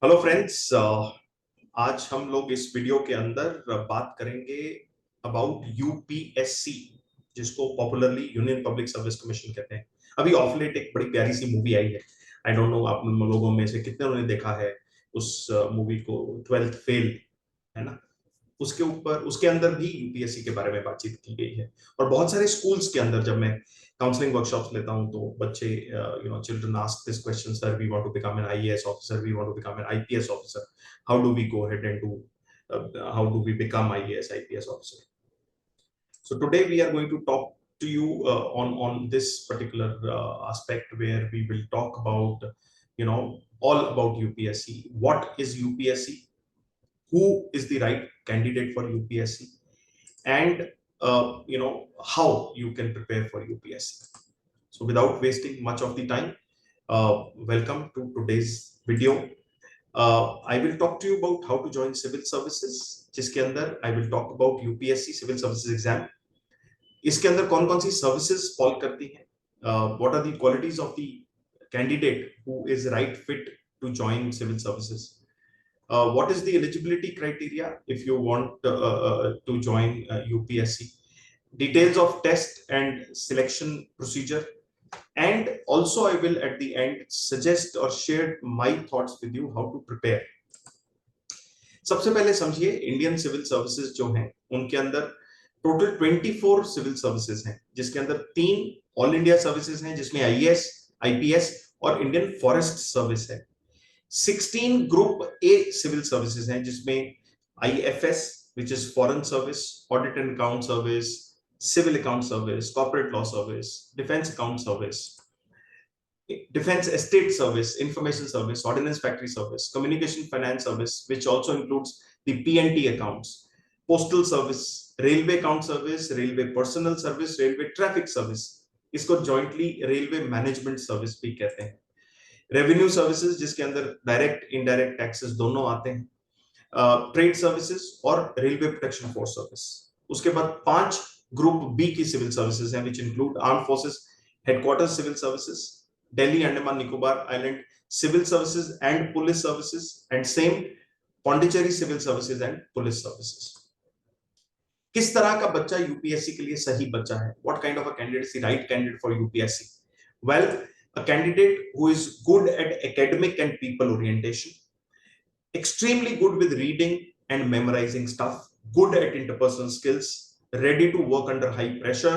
Hello friends. आज हम लोग इस वीडियो के अंदर बात करेंगे अबाउट यूपीएससी, जिसको popularly union public service commission कहते हैं। अभी ऑफ लेट एक बड़ी प्यारी सी मूवी आई है। आई डोंट नो आप लोगों में से कितने ने देखा है उस मूवी को, 12th फेल, है ना। उसके ऊपर उसके अंदर भी यूपीएससी के बारे में बातचीत की गई है। और बहुत सारे स्कूल्स के अंदर जब मैं काउंसलिंग वर्कशॉप्स लेता हूं तो बच्चे, children ask this question, sir we want to become an IAS officer, we want to become an IPS officer, how do we go ahead and do how do we become IAS IPS officer. So today we are going to talk to you on this particular aspect, where we will talk about, all about UPSC. What is UPSC? Who is the right candidate for UPSC? And how you can prepare for UPSC. So without wasting much of the time, welcome to today's video. I will talk to you about how to join civil services, जिसके अंदर I will talk about UPSC civil services exam. इसके अंदर कौन कौन सी services fall करती हैं, what are the qualities of the candidate who is right fit to join civil services. What is the eligibility criteria if you want to join UPSC? Details of test and selection procedure, and also I will at the end suggest or share my thoughts with you how to prepare. सबसे पहले समझिए, Indian civil services जो हैं उनके अंदर total 24 civil services हैं, जिसके अंदर 3 ऑल इंडिया सर्विसेज हैं जिसमें आईएएस, आईपीएस और इंडियन फॉरेस्ट सर्विस है। 16 ग्रुप ए सिविल सर्विसेज हैं जिसमें IFS which is foreign service, audit and account service, civil account service, corporate law service, defence account service, defense estate service, information service, ordnance factory service, communication finance service, which also includes the PNT accounts, postal service, railway account service, railway personnel service, railway traffic service, इसको jointly railway management service भी कहते हैं। Revenue services जिसके अंदर direct indirect taxes दोनों आते हैं, trade services और रेलवे प्रोटेक्शन फोर्स सर्विस। उसके बाद 5 ग्रुप बी की सिविल सर्विसेज हैं, which include arm forces headquarters civil services, Delhi, Andaman, Nicobar Island civil services and police services, and same Pondicherry civil services and police services. किस तरह का बच्चा UPSC के लिए सही बच्चा है? What kind of a candidate is the right candidate for UPSC? Well, a candidate who is good at academic and people orientation, extremely good with reading and memorizing stuff, good at interpersonal skills, ready to work under high pressure,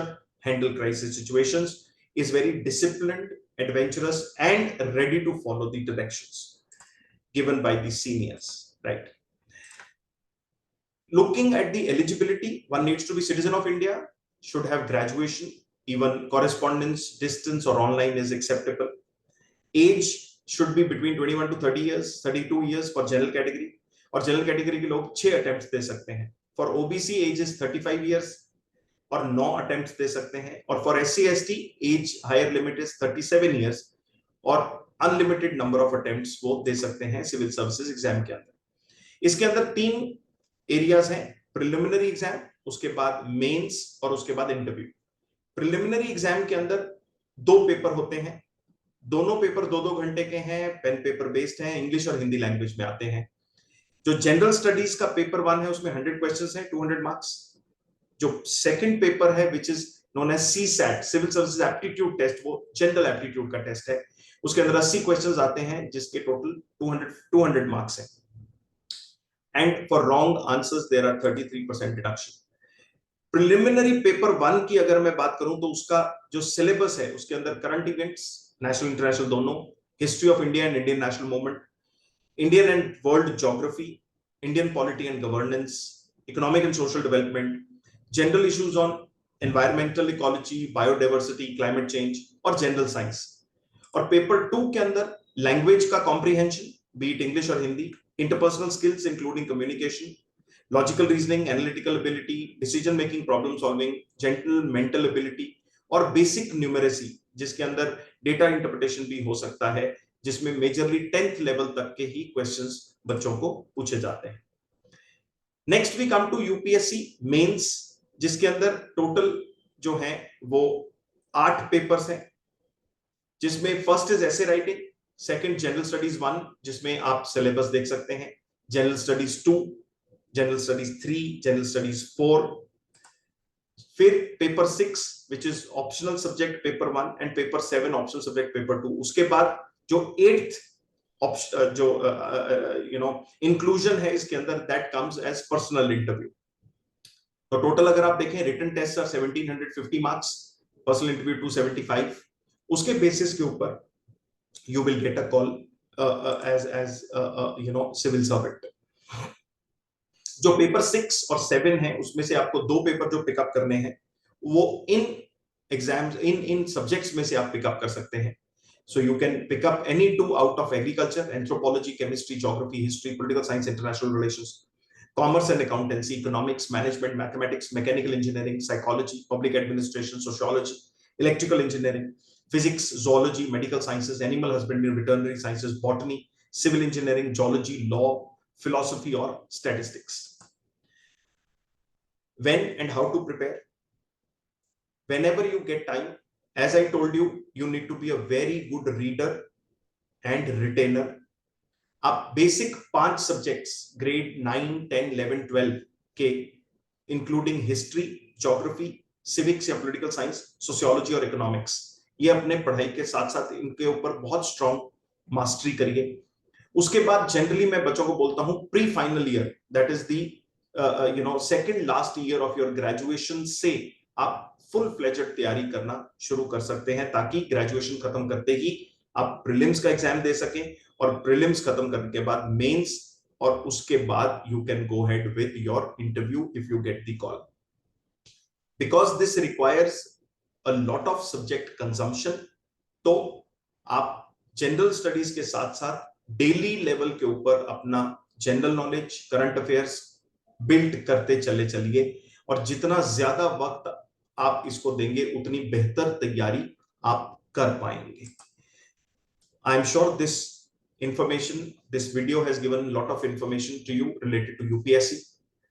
handle crisis situations, is very disciplined, adventurous, and ready to follow the directions given by the seniors, right? Looking at the eligibility, one needs to be citizen of India, should have graduation, even correspondence, distance or online is acceptable. Age should be between 21 to 30 years, 32 years for general category, और general category के लोग 6 attempts दे सकते हैं। For OBC age is 35 years और 9 attempts दे सकते हैं, और for SC ST as higher limit is 37 years और अनलिमिटेड नंबर ऑफ अटेम्प्ट्स वो दे सकते हैं सिविल सर्विसेज एग्जाम के अंदर। इसके अंदर 3 एरियाज हैं, प्रिलिमिनरी एग्जाम, उसके बाद मेंस और उसके बाद इंटरव्यू। प्रिलिमिनरी एग्जाम के अंदर 2 पेपर होते हैं, दोनों पेपर 2-2 घंटे के हैं, पेन पेपर बेस्ड हैं, इंग्लिश और हिंदी लैंग्वेज में आते हैं। जो जनरल स्टडीज का पेपर 1 है उसमें 100 क्वेश्चंस हैं, 200 मार्क्स। जो सेकंड पेपर है which is known as CSAT, civil services aptitude test, वो जनरल एप्टीट्यूड का टेस्ट है, उसके अंदर 80 क्वेश्चंस आते हैं जिसके टोटल 200 मार्क्स हैं, and for wrong answers there are 33% deduction. Preliminary paper 1 की अगर मैं बात करूं तो उसका जो सिलेबस है उसके अंदर करंट इवेंट्स, नेशनल इंटरनेशनल दोनों, history of India and Indian national movement, Indian and world geography, Indian polity and governance, economic and social development, general issues on environmental ecology, biodiversity, climate change और general science. और paper 2 के अंदर language का comprehension, B it English और Hindi, interpersonal skills including communication, logical reasoning, analytical ability, decision making, problem solving, general mental ability और basic numeracy, जिसके अंदर data interpretation भी हो सकता है, जिसमें मेजरली 10th लेवल तक के ही क्वेश्चंस बच्चों को पूछे जाते हैं। Next we come to UPSC mains, जिसके अंदर टोटल जो है वो 8 पेपर्स हैं, जिसमें first is essay writing, second general studies 1, जिसमें आप सिलेबस देख सकते हैं, general studies 2, general studies 3, general studies 4, फिर paper 6 which is optional subject paper 1 and paper 7 optional subject paper 2। उसके बाद जो 8th जो इंक्लूजन है इसके अंदर, that comes as personal interview. तो टोटल अगर आप देखें, written test are 1750 marks, personal interview 275। उसके बेसिस के ऊपर you will get a call as civil servant। जो पेपर 6 और 7 है उसमें से आपको 2 पेपर जो पिकअप करने हैं वो इन एग्जाम्स इन सब्जेक्ट्स में से आप पिकअप कर सकते हैं। So you can pick up any 2 out of agriculture, anthropology, chemistry, geography, history, political science, international relations, commerce and accountancy, economics, management, mathematics, mechanical engineering, psychology, public administration, sociology, electrical engineering, physics, zoology, medical sciences, animal husbandry, veterinary sciences, botany, civil engineering, geology, law, philosophy or statistics। When and how to prepare? Whenever you get time, as I told you, you need to be a very good reader and retainer। आप basic 5 subjects grade 9, 10, 11, 12 के, including history, geography, civics या political science, sociology और economics, ये अपने पढ़ाई के साथ साथ इनके ऊपर बहुत स्ट्रांग मास्टरी करिए। उसके बाद जनरली मैं बच्चों को बोलता हूं pre final year, that is the second last year of your graduation से आप फुल फ्लेजेड तैयारी करना शुरू कर सकते हैं, ताकि ग्रेजुएशन खत्म करते ही आप प्रीलिम्स का एग्जाम दे सकें और प्रीलिम्स खत्म करने के बाद मेंस, और उसके बाद you can go head with your interview if you get the call. Because this requires a lot of subject consumption, तो आप जनरल स्टडीज के साथ साथ डेली लेवल के ऊपर अपना general knowledge, current affairs build करते चले चलिए, और जितना ज्यादा वक्त आप इसको देंगे उतनी बेहतर तैयारी आप कर पाएंगे। I am sure this information, this video has given a lot of information to you related to UPSC।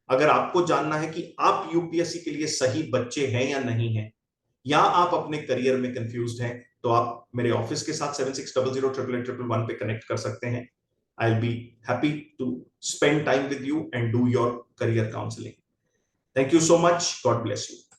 अगर आपको जानना है कि आप यूपीएससी के लिए सही बच्चे हैं या नहीं हैं, या आप अपने करियर में कंफ्यूज्ड हैं, तो आप मेरे ऑफिस के साथ 7600888811 पे कनेक्ट कर सकते हैं। I will be happy to spend time with you and do your career counselling. Thank you so much, God bless you.